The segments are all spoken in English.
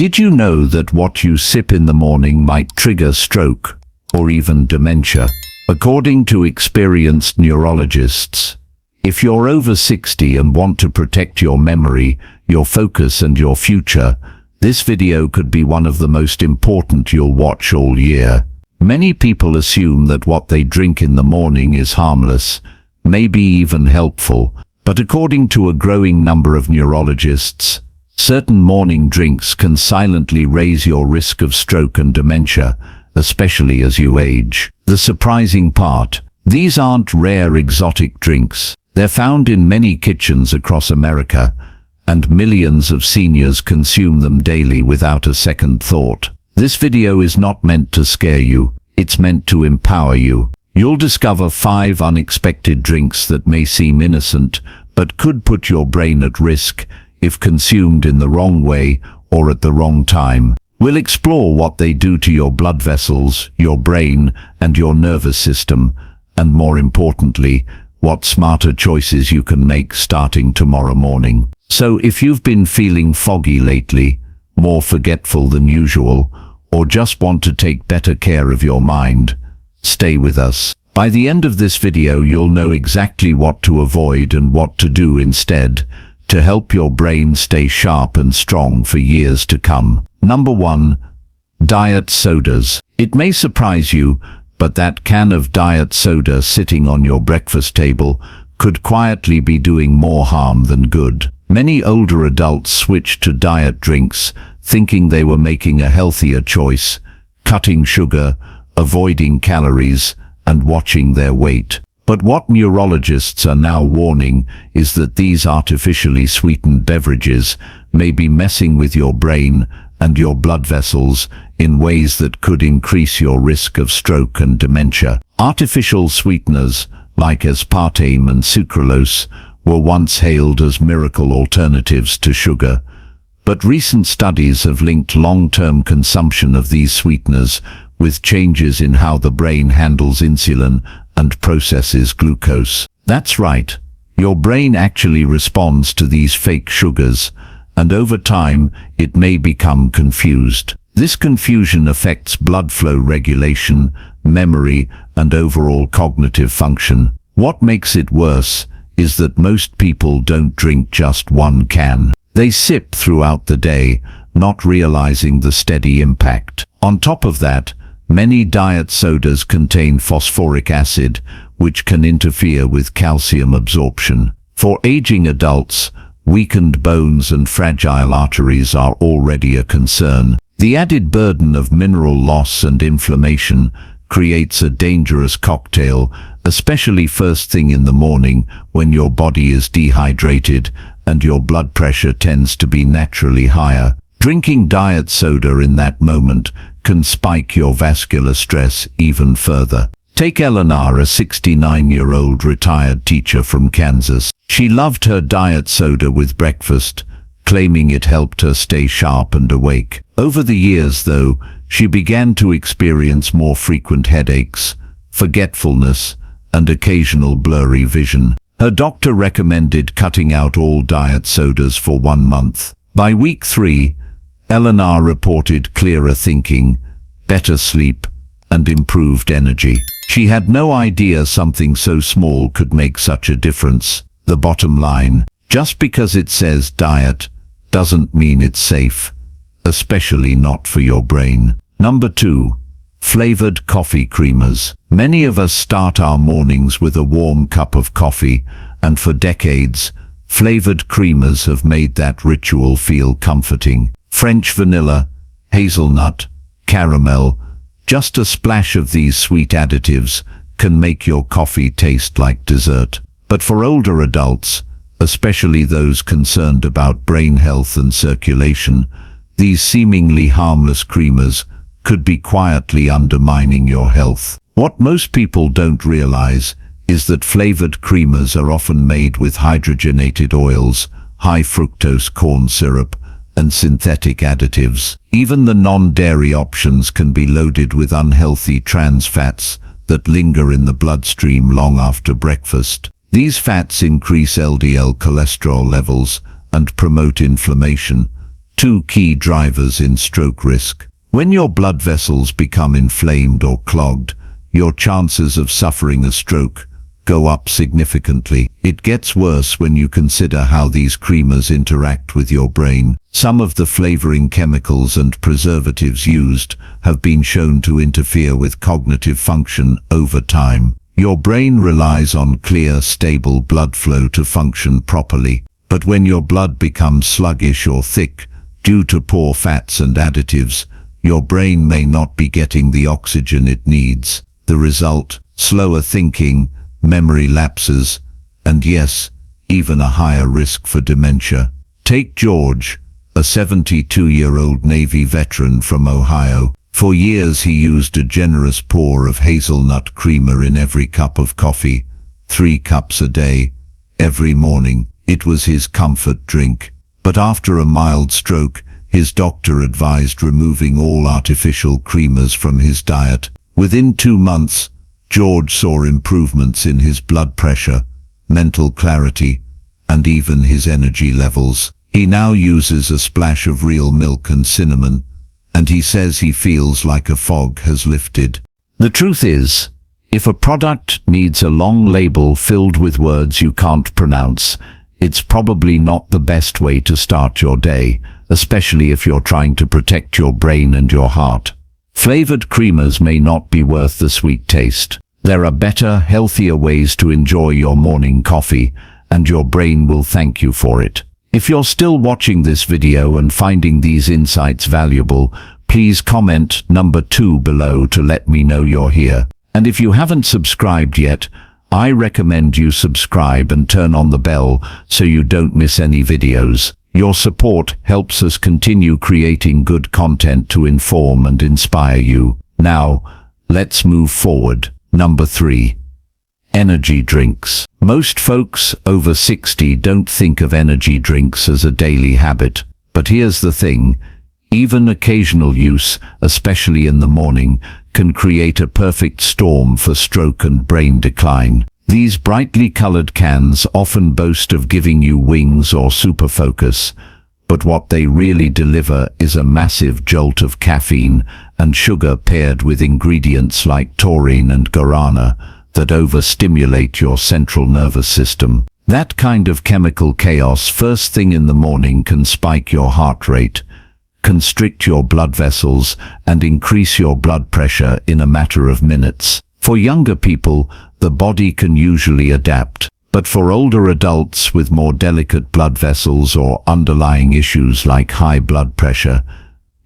Did you know that what you sip in the morning might trigger stroke or even dementia? According to experienced neurologists, if you're over 60 and want to protect your memory, your focus and your future, this video could be one of the most important you'll watch all year. Many people assume that what they drink in the morning is harmless, maybe even helpful, but according to a growing number of neurologists, certain morning drinks can silently raise your risk of stroke and dementia, especially as you age. The surprising part: these aren't rare exotic drinks. They're found in many kitchens across America, and millions of seniors consume them daily without a second thought. This video is not meant to scare you, it's meant to empower you. You'll discover 5 unexpected drinks that may seem innocent, but could put your brain at risk if consumed in the wrong way or at the wrong time. We'll explore what they do to your blood vessels, your brain, and your nervous system, and more importantly, what smarter choices you can make starting tomorrow morning. So if you've been feeling foggy lately, more forgetful than usual, or just want to take better care of your mind, stay with us. By the end of this video, you'll know exactly what to avoid and what to do instead to help your brain stay sharp and strong for years to come. Number 1. Diet sodas. It may surprise you, but that can of diet soda sitting on your breakfast table could quietly be doing more harm than good. Many older adults switched to diet drinks, thinking they were making a healthier choice, cutting sugar, avoiding calories, and watching their weight. But what neurologists are now warning is that these artificially sweetened beverages may be messing with your brain and your blood vessels in ways that could increase your risk of stroke and dementia. Artificial sweeteners like aspartame and sucralose were once hailed as miracle alternatives to sugar, but recent studies have linked long-term consumption of these sweeteners with changes in how the brain handles insulin and processes glucose. That's right, your brain actually responds to these fake sugars, and over time it may become confused. This confusion affects blood flow regulation, memory, and overall cognitive function. What makes it worse is that most people don't drink just one can. They sip throughout the day, not realizing the steady impact. On top of that, many diet sodas contain phosphoric acid, which can interfere with calcium absorption. For aging adults, weakened bones and fragile arteries are already a concern. The added burden of mineral loss and inflammation creates a dangerous cocktail, especially first thing in the morning when your body is dehydrated and your blood pressure tends to be naturally higher. Drinking diet soda in that moment can spike your vascular stress even further. Take Eleanor, a 69-year-old retired teacher from Kansas. She loved her diet soda with breakfast, claiming it helped her stay sharp and awake. Over the years, though, she began to experience more frequent headaches, forgetfulness, and occasional blurry vision. Her doctor recommended cutting out all diet sodas for 1 month. By week 3, Eleanor reported clearer thinking, better sleep, and improved energy. She had no idea something so small could make such a difference. The bottom line: just because it says diet doesn't mean it's safe, especially not for your brain. Number 2. Flavored coffee creamers. Many of us start our mornings with a warm cup of coffee, and for decades, flavored creamers have made that ritual feel comforting. French vanilla, hazelnut, caramel, just a splash of these sweet additives can make your coffee taste like dessert. But for older adults, especially those concerned about brain health and circulation, these seemingly harmless creamers could be quietly undermining your health. What most people don't realize is that flavored creamers are often made with hydrogenated oils, high fructose corn syrup, and synthetic additives. Even the non-dairy options can be loaded with unhealthy trans fats that linger in the bloodstream long after breakfast. These fats increase LDL cholesterol levels and promote inflammation, two key drivers in stroke risk. When your blood vessels become inflamed or clogged, your chances of suffering a stroke go up significantly. It gets worse when you consider how these creamers interact with your brain. Some of the flavoring chemicals and preservatives used have been shown to interfere with cognitive function over time. Your brain relies on clear, stable blood flow to function properly. But when your blood becomes sluggish or thick due to poor fats and additives, your brain may not be getting the oxygen it needs. The result: slower thinking, memory lapses, and yes, even a higher risk for dementia. Take George, a 72-year-old Navy veteran from Ohio. For years he used a generous pour of hazelnut creamer in every cup of coffee, 3 cups a day, every morning. It was his comfort drink. But after a mild stroke, his doctor advised removing all artificial creamers from his diet. Within 2 months, George saw improvements in his blood pressure, mental clarity, and even his energy levels. He now uses a splash of real milk and cinnamon, and he says he feels like a fog has lifted. The truth is, if a product needs a long label filled with words you can't pronounce, it's probably not the best way to start your day, especially if you're trying to protect your brain and your heart. Flavored creamers may not be worth the sweet taste. There are better, healthier ways to enjoy your morning coffee, and your brain will thank you for it. If you're still watching this video and finding these insights valuable, please comment number 2 below to let me know you're here. And if you haven't subscribed yet, I recommend you subscribe and turn on the bell so you don't miss any videos. Your support helps us continue creating good content to inform and inspire you. Now, let's move forward. Number 3. Energy drinks. Most folks over 60 don't think of energy drinks as a daily habit. But here's the thing. Even occasional use, especially in the morning, can create a perfect storm for stroke and brain decline. These brightly colored cans often boast of giving you wings or super focus, but what they really deliver is a massive jolt of caffeine and sugar paired with ingredients like taurine and guarana that overstimulate your central nervous system. That kind of chemical chaos first thing in the morning can spike your heart rate, constrict your blood vessels, and increase your blood pressure in a matter of minutes. For younger people, the body can usually adapt, but for older adults with more delicate blood vessels or underlying issues like high blood pressure,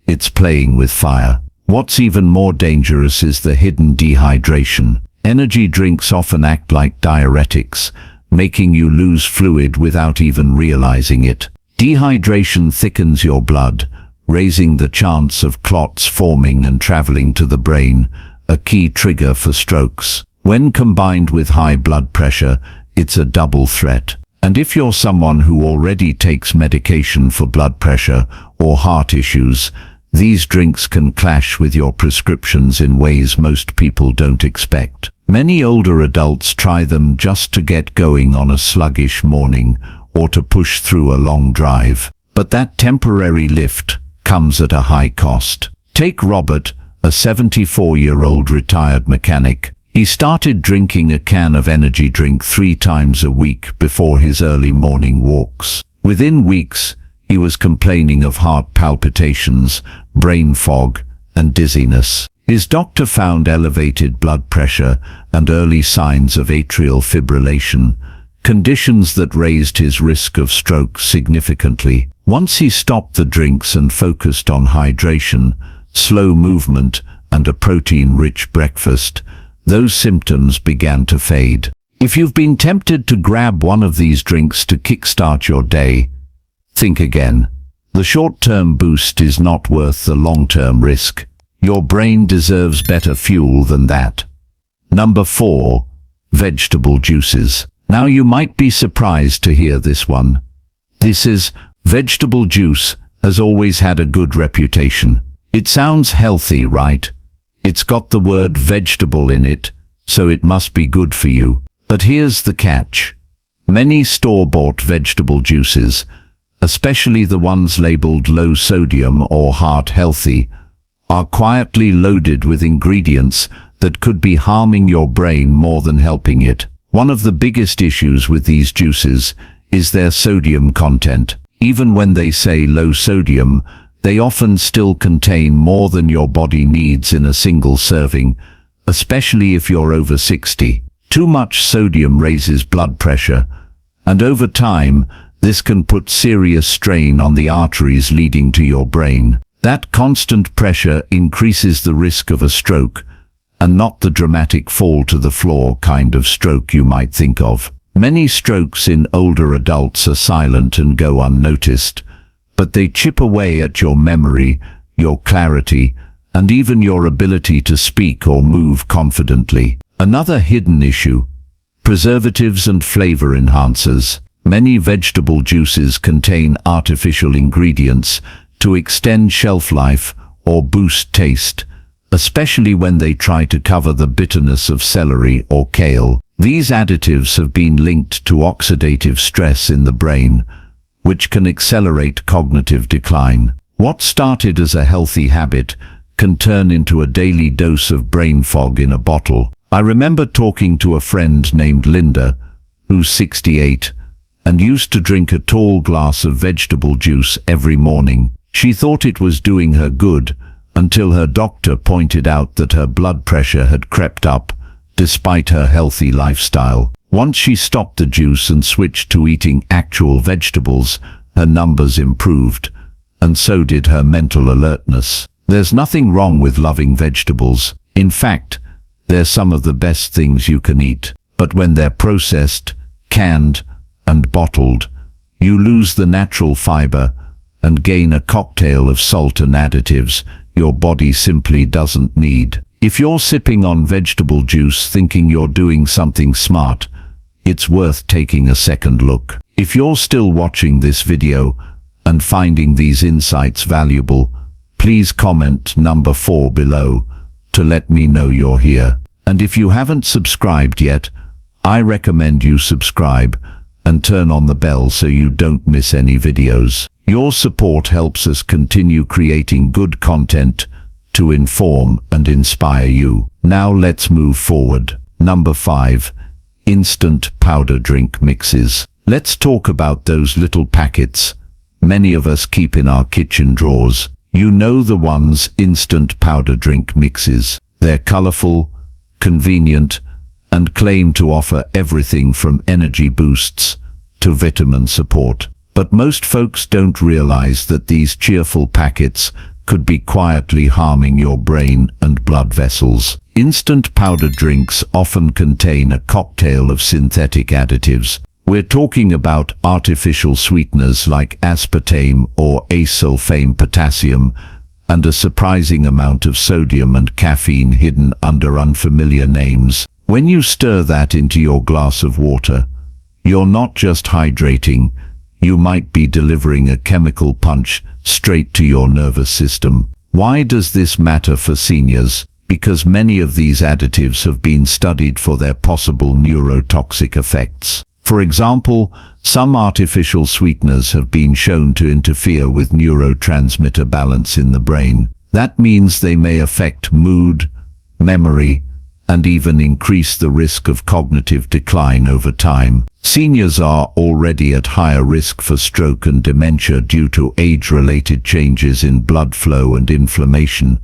it's playing with fire. What's even more dangerous is the hidden dehydration. Energy drinks often act like diuretics, making you lose fluid without even realizing it. Dehydration thickens your blood, raising the chance of clots forming and traveling to the brain, a key trigger for strokes. When combined with high blood pressure, it's a double threat. And if you're someone who already takes medication for blood pressure or heart issues, these drinks can clash with your prescriptions in ways most people don't expect. Many older adults try them just to get going on a sluggish morning or to push through a long drive. But that temporary lift comes at a high cost. Take Robert, a 74-year-old retired mechanic. He started drinking a can of energy drink 3 times a week before his early morning walks. Within weeks, he was complaining of heart palpitations, brain fog, and dizziness. His doctor found elevated blood pressure and early signs of atrial fibrillation, conditions that raised his risk of stroke significantly. Once he stopped the drinks and focused on hydration, slow movement, and a protein-rich breakfast, those symptoms began to fade. If you've been tempted to grab one of these drinks to kickstart your day, think again. The short-term boost is not worth the long-term risk. Your brain deserves better fuel than that. Number 4. Vegetable juices. Now you might be surprised to hear this one. Vegetable juice has always had a good reputation. It sounds healthy, right? It's got the word vegetable in it, so it must be good for you. But here's the catch. Many store-bought vegetable juices, especially the ones labeled low sodium or heart healthy, are quietly loaded with ingredients that could be harming your brain more than helping it. One of the biggest issues with these juices is their sodium content. Even when they say low sodium, they often still contain more than your body needs in a single serving, especially if you're over 60. Too much sodium raises blood pressure, and over time, this can put serious strain on the arteries leading to your brain. That constant pressure increases the risk of a stroke, and not the dramatic fall to the floor kind of stroke you might think of. Many strokes in older adults are silent and go unnoticed, but they chip away at your memory, your clarity, and even your ability to speak or move confidently. Another hidden issue: preservatives and flavor enhancers. Many vegetable juices contain artificial ingredients to extend shelf life or boost taste, especially when they try to cover the bitterness of celery or kale. These additives have been linked to oxidative stress in the brain, which can accelerate cognitive decline. What started as a healthy habit can turn into a daily dose of brain fog in a bottle. I remember talking to a friend named Linda, who's 68, and used to drink a tall glass of vegetable juice every morning. She thought it was doing her good, until her doctor pointed out that her blood pressure had crept up, despite her healthy lifestyle. Once she stopped the juice and switched to eating actual vegetables, her numbers improved, and so did her mental alertness. There's nothing wrong with loving vegetables. In fact, they're some of the best things you can eat. But when they're processed, canned, and bottled, you lose the natural fiber and gain a cocktail of salt and additives your body simply doesn't need. If you're sipping on vegetable juice thinking you're doing something smart, it's worth taking a second look. If you're still watching this video and finding these insights valuable, please comment number 4 below to let me know you're here. And if you haven't subscribed yet, I recommend you subscribe and turn on the bell so you don't miss any videos. Your support helps us continue creating good content to inform and inspire you. Now let's move forward. Number 5. Instant powder drink mixes. Let's talk about those little packets many of us keep in our kitchen drawers. You know, the ones, instant powder drink mixes. They're colorful, convenient, and claim to offer everything from energy boosts to vitamin support. But most folks don't realize that these cheerful packets could be quietly harming your brain and blood vessels. Instant powder drinks often contain a cocktail of synthetic additives. We're talking about artificial sweeteners like aspartame or acesulfame potassium, and a surprising amount of sodium and caffeine hidden under unfamiliar names. When you stir that into your glass of water, you're not just hydrating, you might be delivering a chemical punch straight to your nervous system. Why does this matter for seniors? Because many of these additives have been studied for their possible neurotoxic effects. For example, some artificial sweeteners have been shown to interfere with neurotransmitter balance in the brain. That means they may affect mood, memory, and even increase the risk of cognitive decline over time. Seniors are already at higher risk for stroke and dementia due to age-related changes in blood flow and inflammation,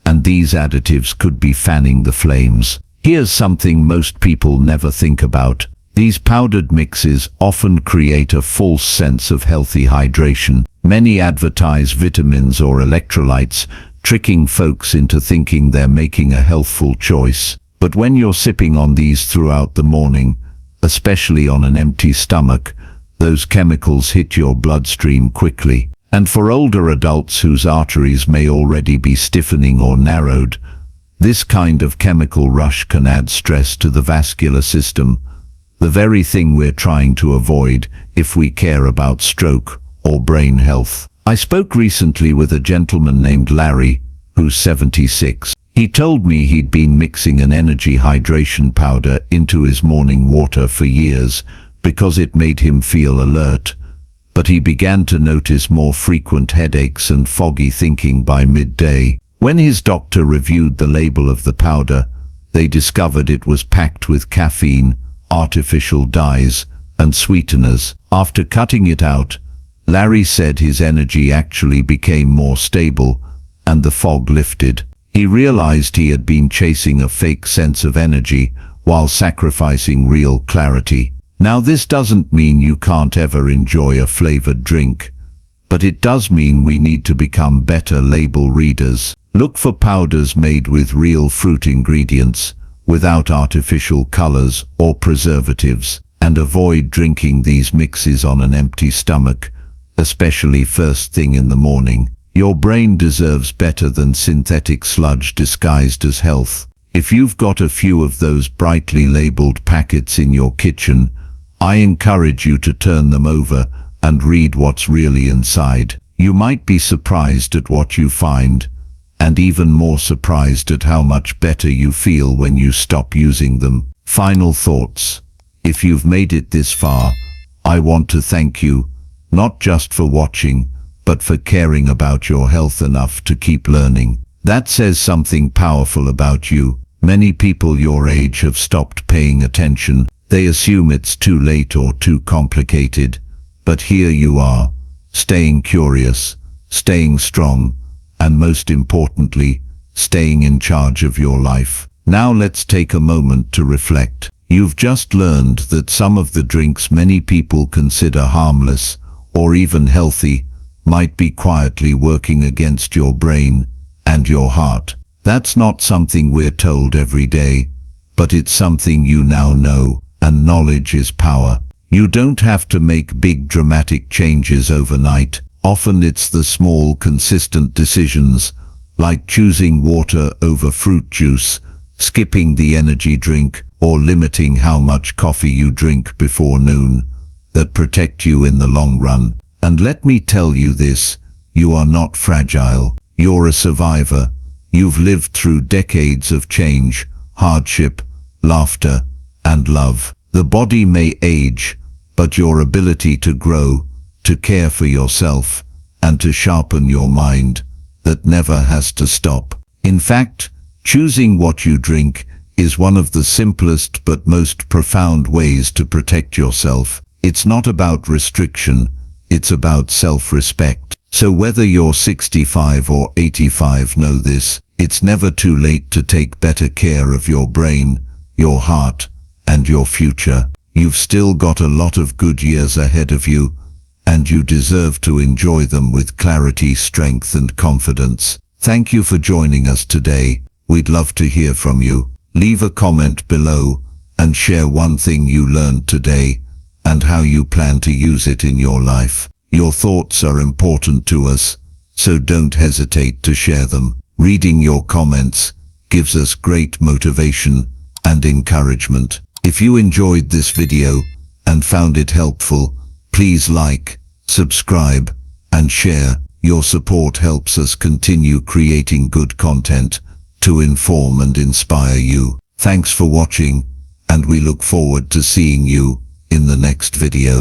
and these additives could be fanning the flames. Here's something most people never think about. These powdered mixes often create a false sense of healthy hydration. Many advertise vitamins or electrolytes, tricking folks into thinking they're making a healthful choice. But when you're sipping on these throughout the morning, especially on an empty stomach, those chemicals hit your bloodstream quickly. And for older adults whose arteries may already be stiffening or narrowed, this kind of chemical rush can add stress to the vascular system, the very thing we're trying to avoid if we care about stroke or brain health. I spoke recently with a gentleman named Larry, who's 76. He told me he'd been mixing an energy hydration powder into his morning water for years because it made him feel alert, but he began to notice more frequent headaches and foggy thinking by midday. When his doctor reviewed the label of the powder, they discovered it was packed with caffeine, artificial dyes, and sweeteners. After cutting it out, Larry said his energy actually became more stable, and the fog lifted. He realized he had been chasing a fake sense of energy while sacrificing real clarity. Now, this doesn't mean you can't ever enjoy a flavored drink, but it does mean we need to become better label readers. Look for powders made with real fruit ingredients, without artificial colors or preservatives, and avoid drinking these mixes on an empty stomach, especially first thing in the morning. Your brain deserves better than synthetic sludge disguised as health. If you've got a few of those brightly labeled packets in your kitchen, I encourage you to turn them over and read what's really inside. You might be surprised at what you find, and even more surprised at how much better you feel when you stop using them. Final thoughts. If you've made it this far, I want to thank you, not just for watching, but for caring about your health enough to keep learning. That says something powerful about you. Many people your age have stopped paying attention. They assume it's too late or too complicated. But here you are, staying curious, staying strong, and most importantly, staying in charge of your life. Now let's take a moment to reflect. You've just learned that some of the drinks many people consider harmless or even healthy might be quietly working against your brain and your heart. That's not something we're told every day, but it's something you now know, and knowledge is power. You don't have to make big dramatic changes overnight. Often it's the small, consistent decisions, like choosing water over fruit juice, skipping the energy drink, or limiting how much coffee you drink before noon, that protect you in the long run. And let me tell you this, you are not fragile. You're a survivor. You've lived through decades of change, hardship, laughter, and love. The body may age, but your ability to grow, to care for yourself, and to sharpen your mind, that never has to stop. In fact, choosing what you drink is one of the simplest but most profound ways to protect yourself. It's not about restriction, it's about self-respect. So whether you're 65 or 85, know this, it's never too late to take better care of your brain, your heart, and your future. You've still got a lot of good years ahead of you, and you deserve to enjoy them with clarity, strength, and confidence. Thank you for joining us today. We'd love to hear from you. Leave a comment below and share one thing you learned today and how you plan to use it in your life. Your thoughts are important to us, so don't hesitate to share them. Reading your comments gives us great motivation and encouragement. If you enjoyed this video and found it helpful, please like, subscribe, and share. Your support helps us continue creating good content to inform and inspire you. Thanks for watching, and we look forward to seeing you in the next video.